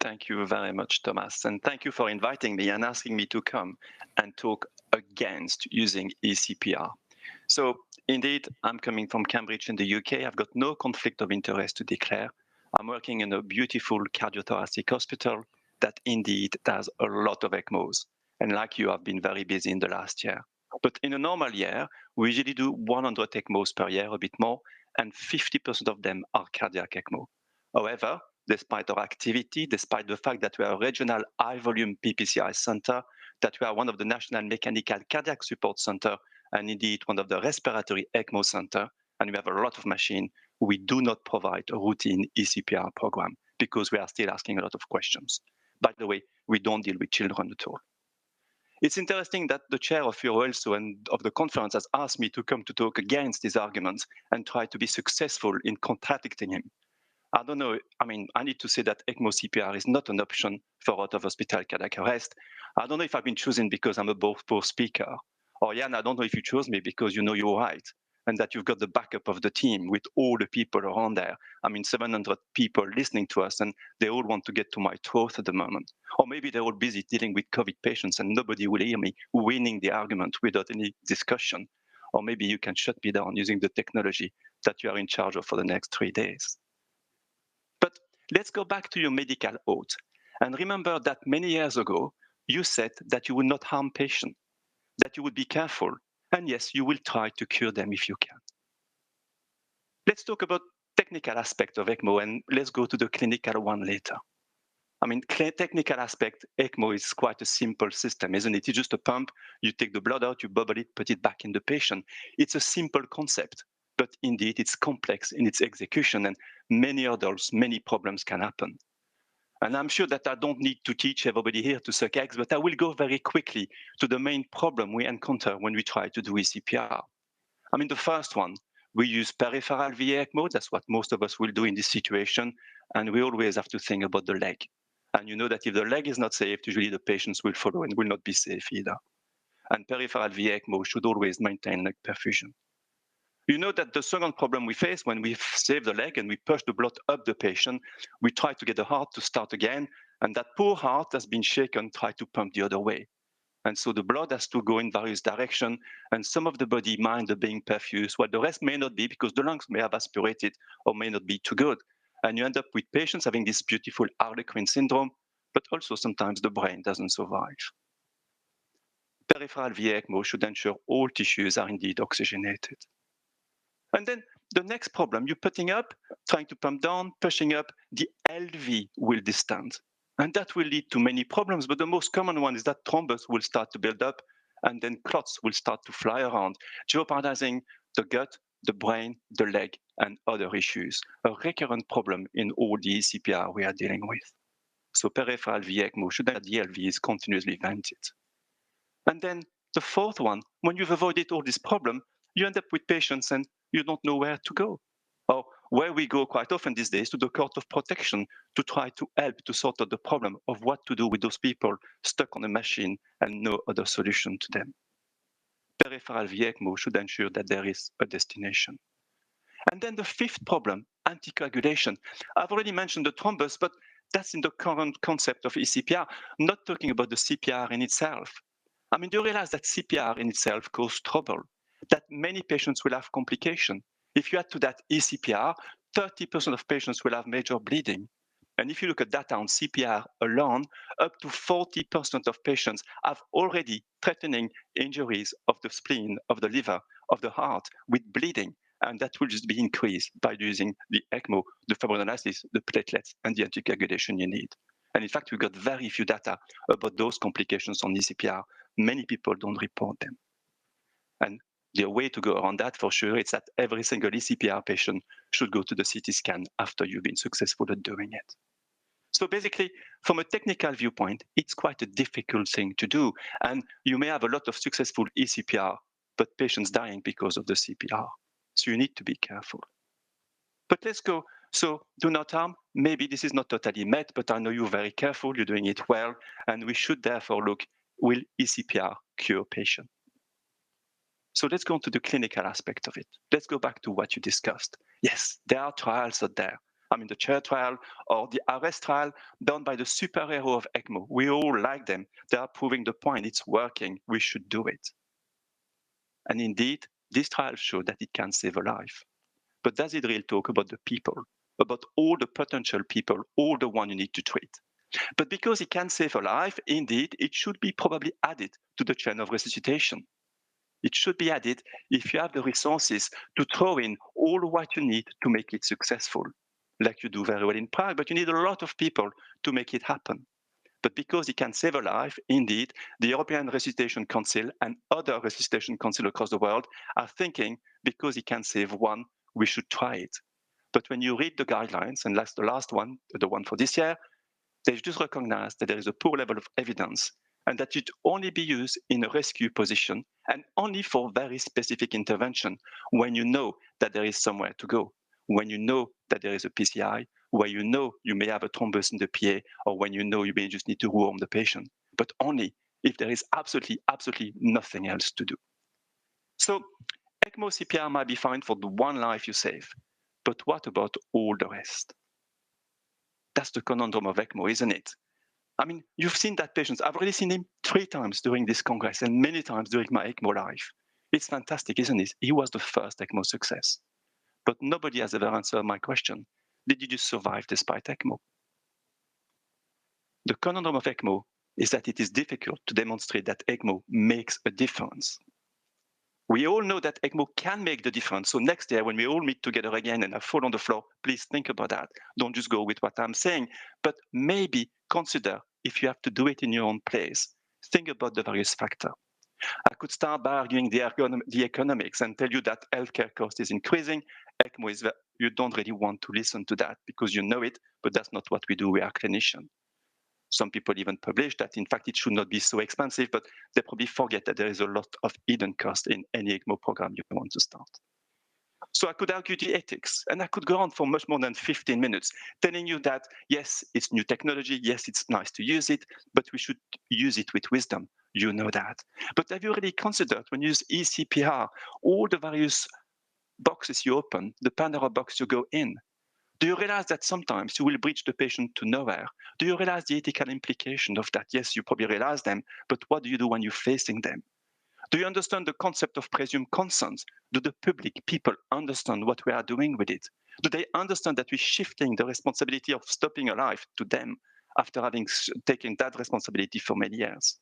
Thank you very much, Thomas. And thank you for inviting me and asking me to come and talk against using eCPR. So, indeed, I'm coming from Cambridge in the UK. I've got no conflict of interest to declare. I'm working in a beautiful cardiothoracic hospital that indeed does a lot of ECMOs. And like you, I've been very busy in the last year. But in a normal year, we usually do 100 ECMOs per year, a bit more, and 50% of them are cardiac ECMO. However, despite our activity, despite the fact that we are a regional high-volume PPCI center, that we are one of the national mechanical cardiac support center, and indeed one of the respiratory ECMO center, and we have a lot of machine, we do not provide a routine eCPR program because we are still asking a lot of questions. By the way, we don't deal with children at all. It's interesting that the chair of EuroELSO and of the conference has asked me to come to talk against these arguments and try to be successful in contradicting him. I don't know. I mean, I need to say that ECMO CPR is not an option for out of hospital cardiac arrest. I don't know if I've been chosen because I'm a poor speaker. Or Jan, I don't know if you chose me because you know you're right and that you've got the backup of the team with all the people around there. I mean, 700 people listening to us and they all want to get to my throat at the moment. Or maybe they're all busy dealing with COVID patients and nobody will hear me winning the argument without any discussion. Or maybe you can shut me down using the technology that you are in charge of for the next 3 days. But let's go back to your medical oath. And remember that many years ago, you said that you would not harm patients, that you would be careful, and yes, you will try to cure them if you can. Let's talk about technical aspect of ECMO, and let's go to the clinical one later. I mean, technical aspect, ECMO is quite a simple system, isn't it? It's just a pump, you take the blood out, you bubble it, put it back in the patient. It's a simple concept, but indeed it's complex in its execution and many hurdles, many problems can happen. And I'm sure that I don't need to teach everybody here to suck eggs, but I will go very quickly to the main problem we encounter when we try to do eCPR. I mean, the first one, we use peripheral VA ECMO. That's what most of us will do in this situation. And we always have to think about the leg. And you know that if the leg is not safe, usually the patients will follow and will not be safe either. And peripheral VA ECMO should always maintain leg perfusion. You know that the second problem we face when we save the leg and we push the blood up the patient, we try to get the heart to start again, and that poor heart has been shaken, try to pump the other way. And so the blood has to go in various directions, and some of the body mind are being perfused, while the rest may not be because the lungs may have aspirated or may not be too good. And you end up with patients having this beautiful Harlequin syndrome, but also sometimes the brain doesn't survive. Peripheral VA ECMO should ensure all tissues are indeed oxygenated. And then the next problem, you're putting up, trying to pump down, pushing up, the LV will distend. And that will lead to many problems, but the most common one is that thrombus will start to build up and then clots will start to fly around, jeopardizing the gut, the brain, the leg, and other issues. A recurrent problem in all the ECPR we are dealing with. So peripheral VA ECMO should have the LV is continuously vented. And then the fourth one, when you've avoided all this problem, you end up with patients and you don't know where to go. Or where we go quite often these days to the court of protection to try to help to sort out the problem of what to do with those people stuck on a machine and no other solution to them. Peripheral VA ECMO should ensure that there is a destination. And then the fifth problem, anticoagulation. I've already mentioned the thrombus, but that's in the current concept of eCPR, not talking about the CPR in itself. I mean, do you realize that CPR in itself causes trouble? That many patients will have complication. If you add to that eCPR, 30% of patients will have major bleeding. And if you look at data on CPR alone, up to 40% of patients have already threatening injuries of the spleen, of the liver, of the heart with bleeding. And that will just be increased by using the ECMO, the fibrinolysis, the platelets, and the anticoagulation you need. And in fact, we got very few data about those complications on eCPR. Many people don't report them. And the way to go around that for sure is that every single eCPR patient should go to the CT scan after you've been successful at doing it. So basically, from a technical viewpoint, it's quite a difficult thing to do. And you may have a lot of successful eCPR, but patients dying because of the CPR. So you need to be careful. But let's go. So do not harm. Maybe this is not totally met, but I know you're very careful, you're doing it well, and we should therefore look, will eCPR cure patient? So let's go on to the clinical aspect of it. Let's go back to what you discussed. Yes, there are trials out there. I mean, the chair trial or the arrest trial done by the superhero of ECMO. We all like them. They are proving the point. It's working. We should do it. And indeed, these trials show that it can save a life. But does it really talk about the people, about all the potential people, all the one you need to treat? But because it can save a life, indeed, it should be probably added to the chain of resuscitation. It should be added if you have the resources to throw in all what you need to make it successful, like you do very well in Prague, but you need a lot of people to make it happen. But because it can save a life, indeed, the European Resuscitation Council and other resuscitation councils across the world are thinking because it can save one, we should try it. But when you read the guidelines, and that's the last one, the one for this year, they just recognize that there is a poor level of evidence and that it only be used in a rescue position and only for very specific intervention when you know that there is somewhere to go, when you know that there is a PCI, where you know you may have a thrombus in the PA, or when you know you may just need to warm the patient, but only if there is absolutely nothing else to do. So ECMO CPR might be fine for the one life you save, but what about all the rest? That's the conundrum of ECMO, isn't it? I mean, you've seen that patient. I've already seen him 3 times during this congress and many times during my ECMO life. It's fantastic, isn't it? He was the first ECMO success. But nobody has ever answered my question. Did you just survive despite ECMO? The conundrum of ECMO is that it is difficult to demonstrate that ECMO makes a difference. We all know that ECMO can make the difference. So next year, when we all meet together again and I fall on the floor, please think about that. Don't just go with what I'm saying, but maybe consider if you have to do it in your own place. Think about the various factors. I could start by arguing the economics and tell you that healthcare cost is increasing. ECMO is you don't really want to listen to that because you know it, but that's not what we do. We are clinicians. Some people even publish that, in fact, it should not be so expensive, but they probably forget that there is a lot of hidden cost in any ECMO program you want to start. So I could argue the ethics, and I could go on for much more than 15 minutes, telling you that, yes, it's new technology, yes, it's nice to use it, but we should use it with wisdom. You know that. But have you really considered, when you use eCPR, all the various boxes you open, the Pandora box you go in? Do you realize that sometimes you will bridge the patient to nowhere? Do you realize the ethical implication of that? Yes, you probably realize them, but what do you do when you're facing them? Do you understand the concept of presumed consent? Do the public, people understand what we are doing with it? Do they understand that we're shifting the responsibility of stopping a life to them after having taken that responsibility for many years?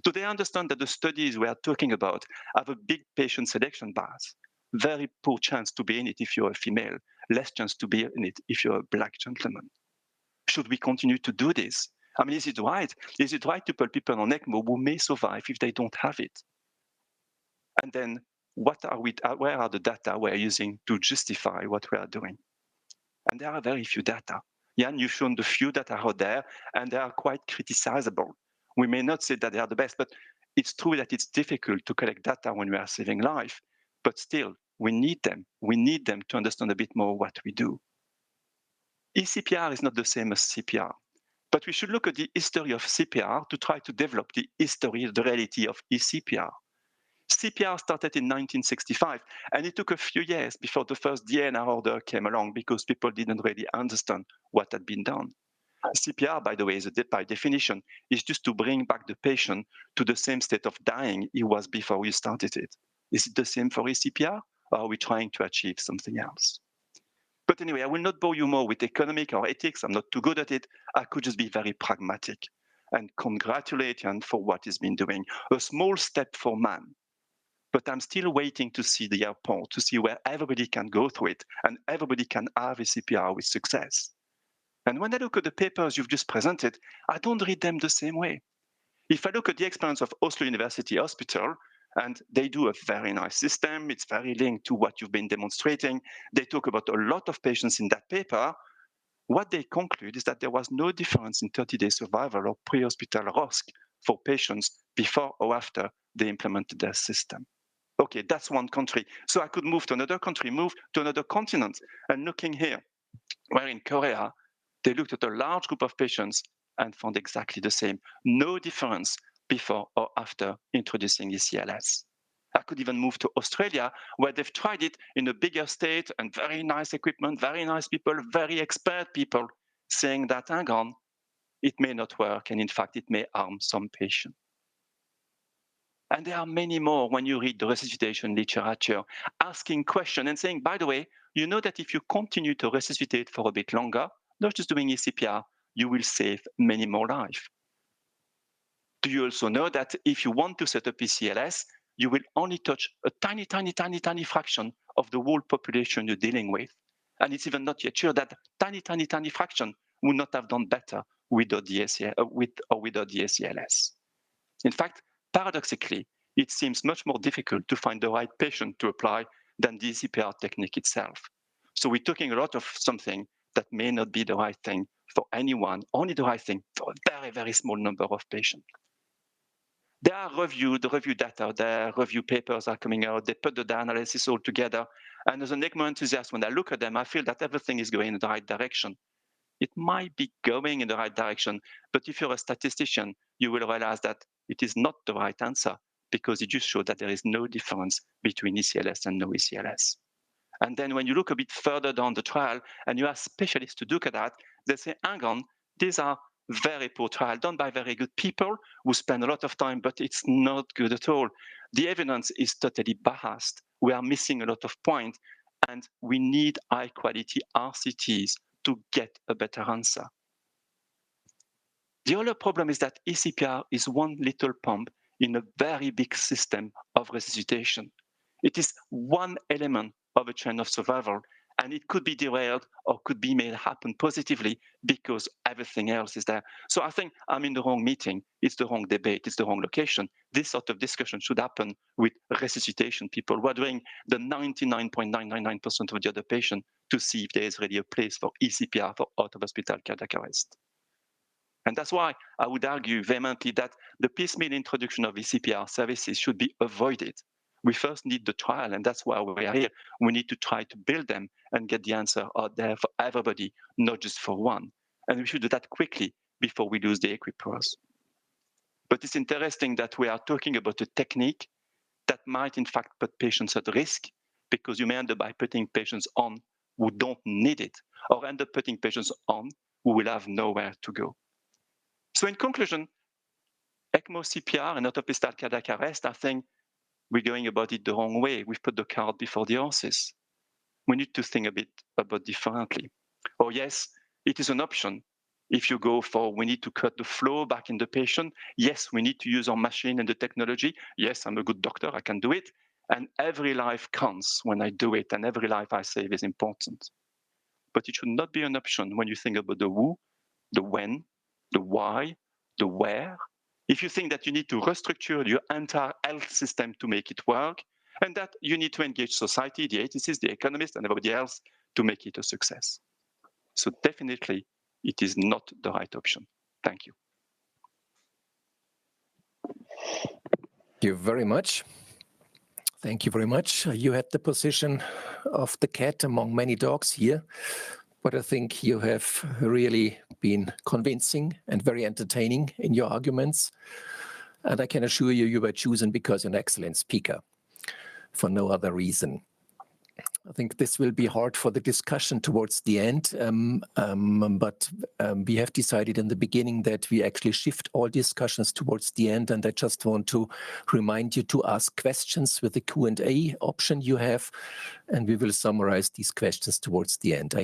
Do they understand that the studies we are talking about have a big patient selection bias? Very poor chance to be in it if you're a female, less chance to be in it if you're a black gentleman. Should we continue to do this? I mean, is it right? Is it right to put people on ECMO who may survive if they don't have it? And then where are the data we're using to justify what we are doing? And there are very few data. Jan, you've shown the few that are out there, and they are quite criticizable. We may not say that they are the best, but it's true that it's difficult to collect data when we are saving life. But still, we need them. We need them to understand a bit more what we do. eCPR is not the same as CPR, but we should look at the history of CPR to try to develop the history, the reality of eCPR. CPR started in 1965, and it took a few years before the first DNR order came along because people didn't really understand what had been done. CPR, by the way, by definition, is just to bring back the patient to the same state of dying he was before we started it. Is it the same for eCPR, or are we trying to achieve something else? But anyway, I will not bore you more with economic or ethics. I'm not too good at it. I could just be very pragmatic and congratulate Jan for what he's been doing. A small step for man. But I'm still waiting to see the airport, to see where everybody can go through it and everybody can have a CPR with success. And when I look at the papers you've just presented, I don't read them the same way. If I look at the experience of Oslo University Hospital, and they do a very nice system, it's very linked to what you've been demonstrating. They talk about a lot of patients in that paper. What they conclude is that there was no difference in 30-day survival or pre-hospital risk for patients before or after they implemented their system. Okay, that's one country. So I could move to another country, move to another continent. And looking here, where in Korea, they looked at a large group of patients and found exactly the same. No difference before or after introducing ECLS. I could even move to Australia, where they've tried it in a bigger state and very nice equipment, very nice people, very expert people, saying that, hang on, it may not work, and in fact, it may harm some patients. And there are many more when you read the resuscitation literature, asking questions and saying, by the way, you know that if you continue to resuscitate for a bit longer, not just doing ECPR, you will save many more lives. Do you also know that if you want to set up ECLS, you will only touch a tiny, tiny, tiny, tiny fraction of the whole population you're dealing with? And it's even not yet sure that tiny, tiny, tiny fraction would not have done better without the ECLS. In fact, paradoxically, it seems much more difficult to find the right patient to apply than the ECPR technique itself. So we're talking a lot of something that may not be the right thing for anyone, only the right thing for a very, very small number of patients. They are reviewed, the review data, their review papers are coming out, they put the analysis all together. And as an ECMO enthusiast, when I look at them, I feel that everything is going in the right direction. It might be going in the right direction, but if you're a statistician, you will realize that it is not the right answer because it just shows that there is no difference between ECLS and no ECLS. And then when you look a bit further down the trial and you ask specialists to look at that, they say, hang on, these are very poor trials done by very good people who spend a lot of time, but it's not good at all. The evidence is totally biased. We are missing a lot of points, and we need high quality RCTs to get a better answer. The other problem is that ECPR is one little pump in a very big system of resuscitation. It is one element of a chain of survival, and it could be derailed or could be made happen positively because everything else is there. So I think I'm in the wrong meeting. It's the wrong debate. It's the wrong location. This sort of discussion should happen with resuscitation people who are doing the 99.999% of the other patient to see if there is really a place for ECPR, for out-of-hospital cardiac arrest. And that's why I would argue vehemently that the piecemeal introduction of ECPR services should be avoided. We first need the trial, and that's why we are here. We need to try to build them and get the answer out there for everybody, not just for one. And we should do that quickly before we lose the equippers. But it's interesting that we are talking about a technique that might in fact put patients at risk, because you may end up by putting patients on who don't need it, or end up putting patients on who will have nowhere to go. So in conclusion, ECMO CPR and out-of-hospital cardiac arrest, I think we're going about it the wrong way. We've put the cart before the horses. We need to think a bit about differently. Oh yes, it is an option. If you go for, we need to cut the flow back in the patient. Yes, we need to use our machine and the technology. Yes, I'm a good doctor, I can do it. And every life counts when I do it, and every life I save is important. But it should not be an option when you think about the who, the when, the why, the where. If you think that you need to restructure your entire health system to make it work, and that you need to engage society, the ATCs, the economists, and everybody else to make it a success. So definitely, it is not the right option. Thank you. Thank you very much. Thank you very much. You had the position of the cat among many dogs here, but I think you have really been convincing and very entertaining in your arguments. And I can assure you, you were chosen because you're an excellent speaker, for no other reason. I think this will be hard for the discussion towards the end, but we have decided in the beginning that we actually shift all discussions towards the end, and I just want to remind you to ask questions with the Q&A option you have, and we will summarize these questions towards the end. I